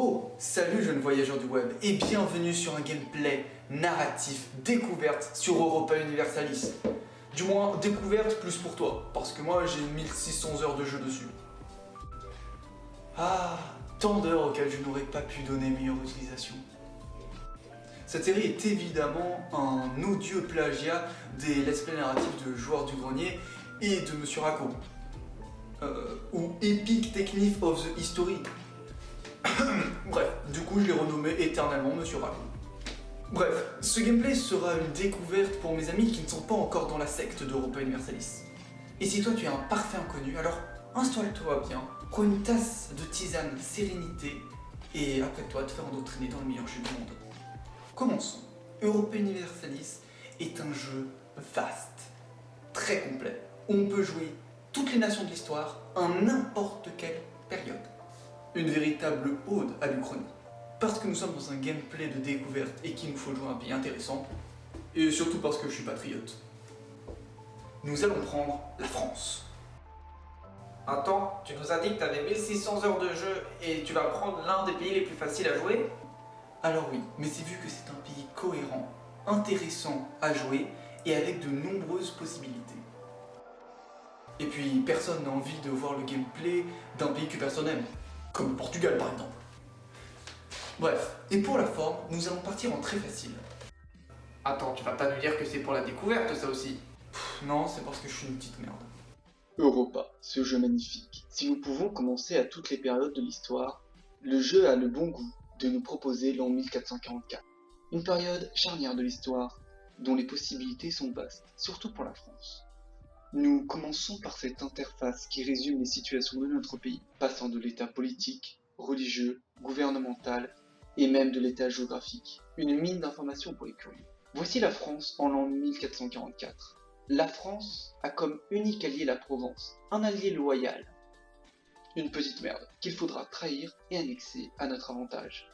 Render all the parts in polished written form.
Oh, salut jeunes voyageurs du web et bienvenue sur un gameplay narratif découverte sur Europa Universalis. Du moins, découverte plus pour toi, parce que moi j'ai 1600 heures de jeu dessus. Ah, tant d'heures auxquelles je n'aurais pas pu donner meilleure utilisation. Cette série est évidemment un odieux plagiat des let's play narratifs de Joueurs du Grenier et de Monsieur Racco. Ou Epic Technique of the History. Bref, du coup je l'ai renommé éternellement Monsieur Racco. Bref, ce gameplay sera une découverte pour mes amis qui ne sont pas encore dans la secte d'Europa Universalis. Et si toi tu es un parfait inconnu, alors installe-toi bien, prends une tasse de tisane sérénité et apprête-toi à te faire endoctriner dans le meilleur jeu du monde. Commençons. Europa Universalis est un jeu vaste, très complet, où on peut jouer toutes les nations de l'histoire à n'importe quelle période. Une véritable ode à l'Uchronie. Parce que nous sommes dans un gameplay de découverte et qu'il nous faut jouer un pays intéressant, et surtout parce que je suis patriote. Nous allons prendre la France. Attends, tu nous as dit que tu avais 1600 heures de jeu et tu vas prendre l'un des pays les plus faciles à jouer? Alors oui, mais c'est vu que c'est un pays cohérent, intéressant à jouer et avec de nombreuses possibilités. Et puis personne n'a envie de voir le gameplay d'un pays que personne n'aime, comme le Portugal par exemple. Bref, et pour la forme, nous allons partir en très facile. Attends, tu vas pas nous dire que c'est pour la découverte ça aussi? Non, c'est parce que je suis une petite merde. Europa, ce jeu magnifique. Si nous pouvons commencer à toutes les périodes de l'histoire, le jeu a le bon goût de nous proposer l'an 1444. Une période charnière de l'histoire, dont les possibilités sont vastes, surtout pour la France. Nous commençons par cette interface qui résume les situations de notre pays, passant de l'état politique, religieux, gouvernemental et même de l'état géographique. Une mine d'informations pour les curieux. Voici la France en l'an 1444. La France a comme unique allié la Provence, un allié loyal. Une petite merde qu'il faudra trahir et annexer à notre avantage.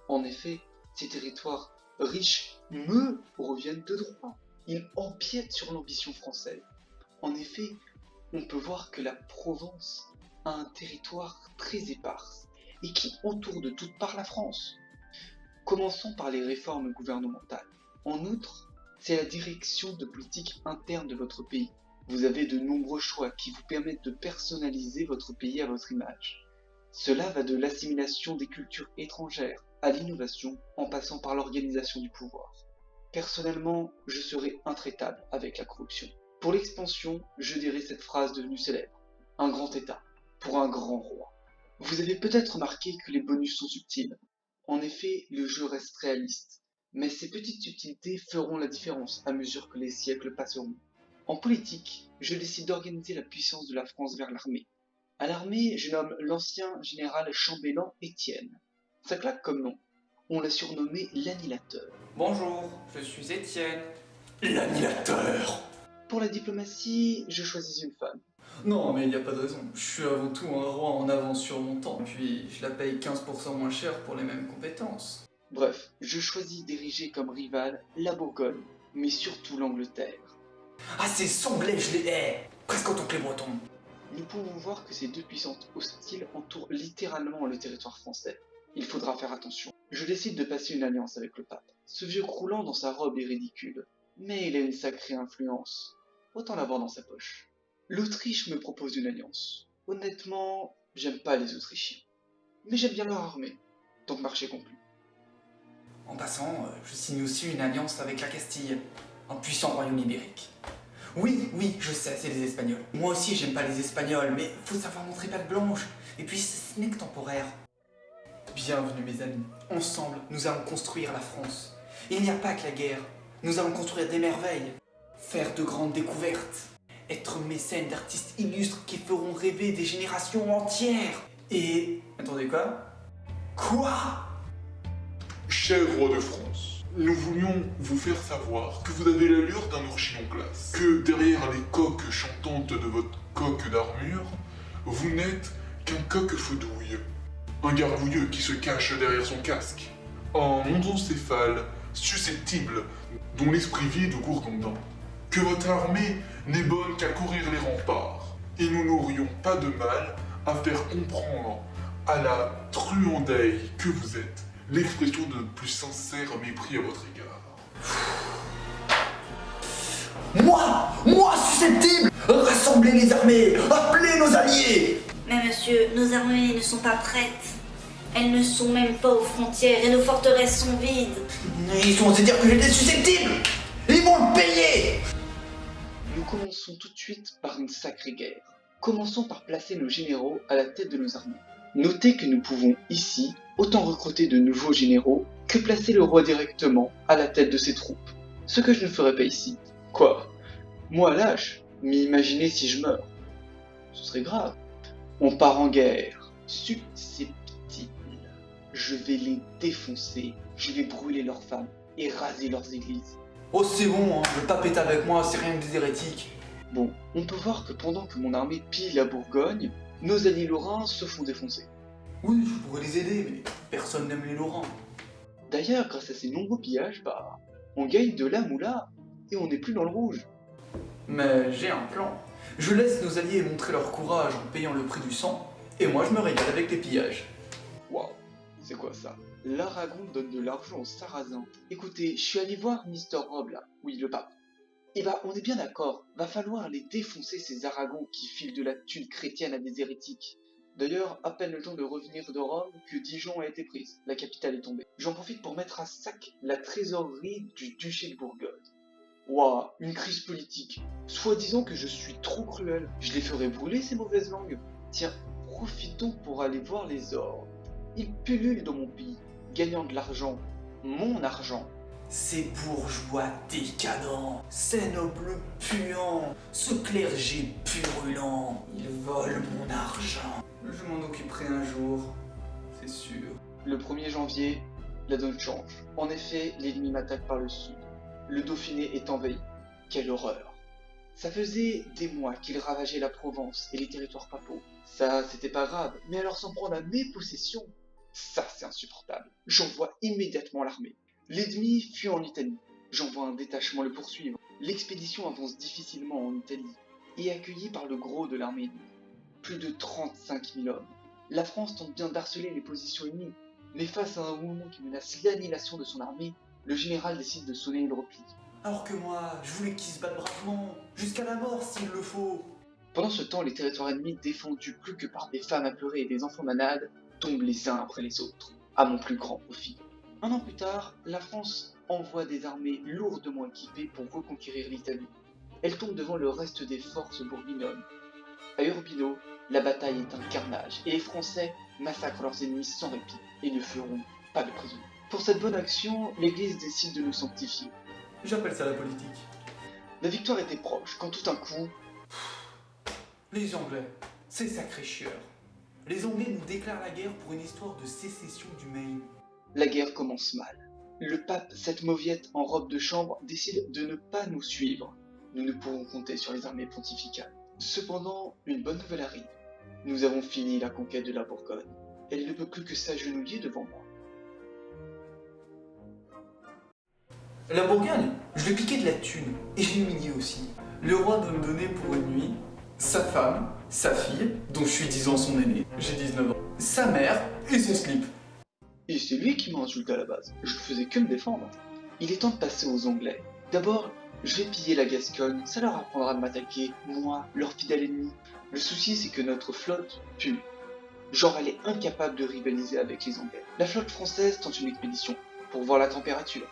En effet, ces territoires riches me reviennent de droit. Ils empiètent sur l'ambition française. En effet, on peut voir que la Provence a un territoire très éparse et qui entoure de toutes parts la France. Commençons par les réformes gouvernementales. En outre, c'est la direction de politique interne de votre pays. Vous avez de nombreux choix qui vous permettent de personnaliser votre pays à votre image. Cela va de l'assimilation des cultures étrangères à l'innovation en passant par l'organisation du pouvoir. Personnellement, je serai intraitable avec la corruption. Pour l'expansion, je dirais cette phrase devenue célèbre. Un grand État, pour un grand roi. Vous avez peut-être remarqué que les bonus sont subtils. En effet, le jeu reste réaliste. Mais ces petites subtilités feront la différence à mesure que les siècles passeront. En politique, je décide d'organiser la puissance de la France vers l'armée. À l'armée, je nomme l'ancien général chambellan Étienne. Ça claque comme nom. On l'a surnommé l'annihilateur. Bonjour, je suis Étienne. L'annihilateur! Pour la diplomatie, je choisis une femme. Non, mais il n'y a pas de raison. Je suis avant tout un roi en avance sur mon temps, puis je la paye 15% moins cher pour les mêmes compétences. Bref, je choisis d'ériger comme rivale la Bourgogne, mais surtout l'Angleterre. Ah, ces Anglais, je les hais! Presque autant que les Bretons. Nous pouvons voir que ces deux puissances hostiles entourent littéralement le territoire français. Il faudra faire attention. Je décide de passer une alliance avec le pape. Ce vieux croulant dans sa robe est ridicule, mais il a une sacrée influence. Autant l'avoir dans sa poche. L'Autriche me propose une alliance. Honnêtement, j'aime pas les Autrichiens. Mais j'aime bien leur armée, donc marché conclu. En passant, je signe aussi une alliance avec la Castille, un puissant royaume ibérique. Oui, je sais, c'est les Espagnols. Moi aussi, j'aime pas les Espagnols, mais faut savoir montrer patte blanche. Et puis, ce n'est que temporaire. Bienvenue, mes amis. Ensemble, nous allons construire la France. Il n'y a pas que la guerre. Nous allons construire des merveilles, faire de grandes découvertes, être mécènes d'artistes illustres qui feront rêver des générations entières. Et... attendez, quoi? Quoi? Cher roi de France, nous voulions vous faire savoir que vous avez l'allure d'un ourchis en classe, que derrière les coques chantantes de votre coque d'armure, vous n'êtes qu'un coq-fedouille, un gargouilleux qui se cache derrière son casque, un mondoncéphale susceptible dont l'esprit vide au gourgandin, que votre armée n'est bonne qu'à courir les remparts, et nous n'aurions pas de mal à faire comprendre à la truandaille que vous êtes, l'expression de notre plus sincère mépris à votre égard. Moi susceptible, rassemblez les armées, appelez nos alliés. Mais monsieur, nos armées ne sont pas prêtes. Elles ne sont même pas aux frontières et nos forteresses sont vides. Ils sont censés dire que j'étais susceptible. Ils vont le payer. Nous commençons tout de suite par une sacrée guerre. Commençons par placer nos généraux à la tête de nos armées. Notez que nous pouvons ici autant recruter de nouveaux généraux que placer le roi directement à la tête de ses troupes. Ce que je ne ferai pas ici. Quoi? Moi lâche, mais imaginez si je meurs. Ce serait grave. On part en guerre. Susceptible. Je vais les défoncer. Je vais brûler leurs femmes et raser leurs églises. Oh c'est bon, hein, le pape est avec moi, c'est rien que des hérétiques. Bon, on peut voir que pendant que mon armée pille la Bourgogne, nos alliés lorrains se font défoncer. Oui, je pourrais les aider, mais personne n'aime les Lorrains. D'ailleurs, grâce à ces nombreux pillages, on gagne de la moula et on n'est plus dans le rouge. Mais j'ai un plan. Je laisse nos alliés montrer leur courage en payant le prix du sang, et moi je me régale avec les pillages. Waouh, c'est quoi ça? L'Aragon donne de l'argent aux Sarrasins. Écoutez, je suis allé voir Mister Rob là, oui le pape. Et on est bien d'accord, va falloir les défoncer ces Aragons qui filent de la thune chrétienne à des hérétiques. D'ailleurs, à peine le temps de revenir de Rome que Dijon a été prise, la capitale est tombée. J'en profite pour mettre à sac la trésorerie du duché de Bourgogne. Waouh, une crise politique. Soi-disant que je suis trop cruel, je les ferai brûler ces mauvaises langues. Tiens, profitons pour aller voir les ordres. Ils pullulent dans mon pays, gagnant de l'argent, mon argent. Ces bourgeois décadents, ces nobles puants, ce clergé purulent, ils volent mon argent. Je m'en occuperai un jour, c'est sûr. Le 1er janvier, la donne change. En effet, l'ennemi m'attaque par le sud. Le Dauphiné est envahi. Quelle horreur! Ça faisait des mois qu'il ravageait la Provence et les territoires papaux. Ça, c'était pas grave, mais alors s'en prendre à mes possessions, ça c'est insupportable. J'envoie immédiatement l'armée. L'ennemi fuit en Italie. J'envoie un détachement le poursuivre. L'expédition avance difficilement en Italie et est accueillie par le gros de l'armée ennemie. Plus de 35 000 hommes. La France tente bien d'harceler les positions ennemies, mais face à un mouvement qui menace l'annihilation de son armée, le général décide de sonner le repli. Alors que moi, je voulais qu'ils se battent bravement, jusqu'à la mort s'il le faut. Pendant ce temps, les territoires ennemis, défendus plus que par des femmes apeurées et des enfants manades, tombent les uns après les autres, à mon plus grand profit. Un an plus tard, la France envoie des armées lourdement équipées pour reconquérir l'Italie. Elle tombe devant le reste des forces bourguignonnes. À Urbino, la bataille est un carnage et les Français massacrent leurs ennemis sans répit et ne feront pas de prisonniers. Pour cette bonne action, l'Église décide de nous sanctifier. J'appelle ça la politique. La victoire était proche quand tout d'un coup, Les Anglais, ces sacrés chieurs. Les Anglais nous déclarent la guerre pour une histoire de sécession du Maine. la guerre commence mal. Le pape, cette mauviette en robe de chambre, décide de ne pas nous suivre. Nous ne pourrons compter sur les armées pontificales. Cependant, une bonne nouvelle arrive. Nous avons fini la conquête de la Bourgogne. Elle ne peut plus que s'agenouiller devant moi. La Bourgogne, je lui ai piqué de la thune, et je l'ai humilié aussi. Le roi doit me donner pour une nuit sa femme, sa fille, dont je suis 10 ans son aîné, j'ai 19 ans, sa mère et son slip. Et c'est lui qui m'a insulté à la base. Je ne faisais que me défendre. Il est temps de passer aux Anglais. D'abord, je vais piller la Gascogne, ça leur apprendra de m'attaquer, moi, leur fidèle ennemi. Le souci, c'est que notre flotte pue. Genre, elle est incapable de rivaliser avec les Anglais. La flotte française tente une expédition pour voir la température.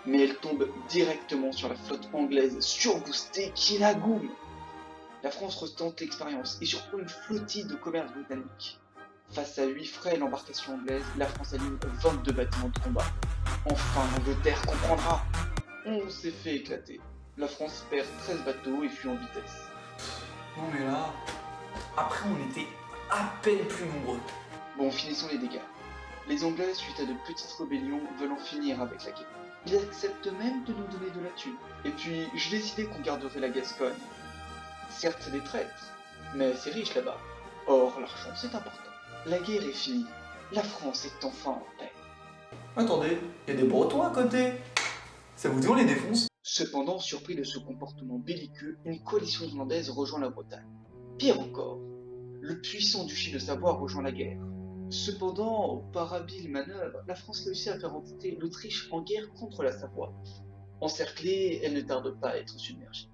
Mais elle tombe directement sur la flotte anglaise surboostée qui la goume. La France retente l'expérience et surprend une flottille de commerce britannique. Face à 8 frêles embarcations anglaises, la France aligne 22 bâtiments de combat. Enfin, l'Angleterre comprendra. On s'est fait éclater. La France perd 13 bateaux et fuit en vitesse. Non mais là, après on était à peine plus nombreux. Bon, finissons les dégâts. Les Anglais, suite à de petites rébellions, veulent en finir avec la guerre. Ils acceptent même de nous donner de la thune. Et puis, je décidais qu'on garderait la Gascogne. Certes, c'est des traîtres, mais c'est riche là-bas. Or, l'argent, c'est important. La guerre est finie. La France est enfin en paix. Attendez, il y a des Bretons à côté. Ça vous dit on les défonce? Cependant, surpris de ce comportement belliqueux, une coalition irlandaise rejoint la Bretagne. Pire encore, le puissant duché de Savoie rejoint la guerre. Cependant, par habile manœuvre, la France réussit à faire entrer l'Autriche en guerre contre la Savoie. Encerclée, elle ne tarde pas à être submergée.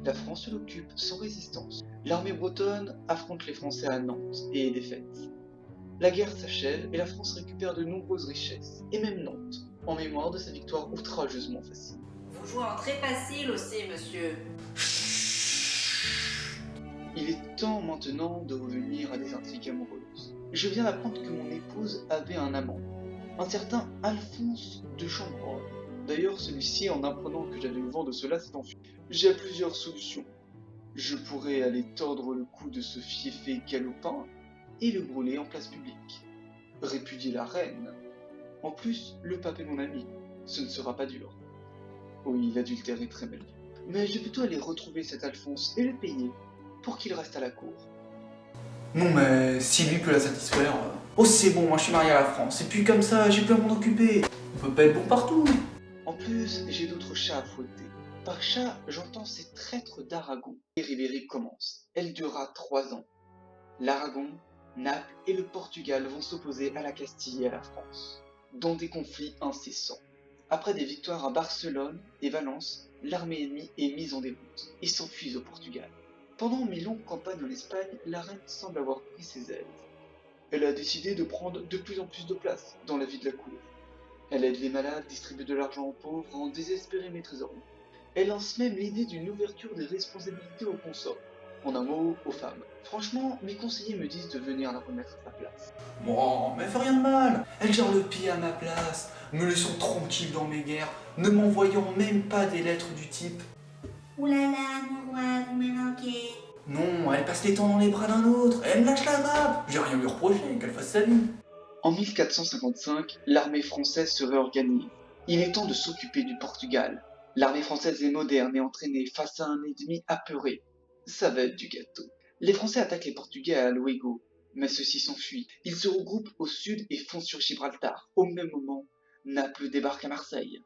La France l'occupe sans résistance. L'armée bretonne affronte les Français à Nantes et est défaite. La guerre s'achève et la France récupère de nombreuses richesses, et même Nantes, en mémoire de sa victoire outrageusement facile. Vous jouez en très facile aussi, monsieur. Il est temps maintenant de revenir à des intrigues amoureuses. Je viens d'apprendre que mon épouse avait un amant, un certain Alphonse de Chambrol. D'ailleurs, celui-ci, en apprenant que j'avais le vent de cela, s'est enfui. J'ai plusieurs solutions. Je pourrais aller tordre le cou de ce fiefé galopin et le brûler en place publique. Répudier la reine. En plus, le pape est mon ami. Ce ne sera pas dur. Oui, l'adultère est très mal vu. Mais je vais plutôt aller retrouver cet Alphonse et le payer pour qu'il reste à la cour. Non mais si lui peut la satisfaire... Oh c'est bon, moi je suis marié à la France, et puis comme ça, j'ai plus à m'en occuper. On peut pas être bon partout. En plus, j'ai d'autres chats à fouetter. Par chat, j'entends ces traîtres d'Aragon. Les ribérées commencent. Elle durera 3 ans. L'Aragon, Naples et le Portugal vont s'opposer à la Castille et à la France, dans des conflits incessants. Après des victoires à Barcelone et Valence, l'armée ennemie est mise en déroute et s'enfuit au Portugal. Pendant mes longues campagnes en Espagne, la reine semble avoir pris ses aises. Elle a décidé de prendre de plus en plus de place dans la vie de la cour. Elle aide les malades, distribue de l'argent aux pauvres, en désespéré mes trésoriers. Elle lance même l'idée d'une ouverture des responsabilités aux consorts, en un mot, aux femmes. Franchement, mes conseillers me disent de venir la remettre à sa place. Bon, mais elle fait rien de mal. Elle gère le pays à ma place, me laissant tranquille dans mes guerres, ne m'envoyant même pas des lettres du type Oulala, mon roi, vous me manquez. non, elle passe les temps dans les bras d'un autre, elle me lâche la grappe. J'ai rien lui reproché, qu'elle fasse sa vie. En 1455, l'armée française se réorganise. Il est temps de s'occuper du Portugal. L'armée française est moderne et entraînée face à un ennemi apeuré. Ça va être du gâteau. Les Français attaquent les Portugais à Luego, mais ceux-ci s'enfuient. Ils se regroupent au sud et foncent sur Gibraltar. Au même moment, Naples débarque à Marseille.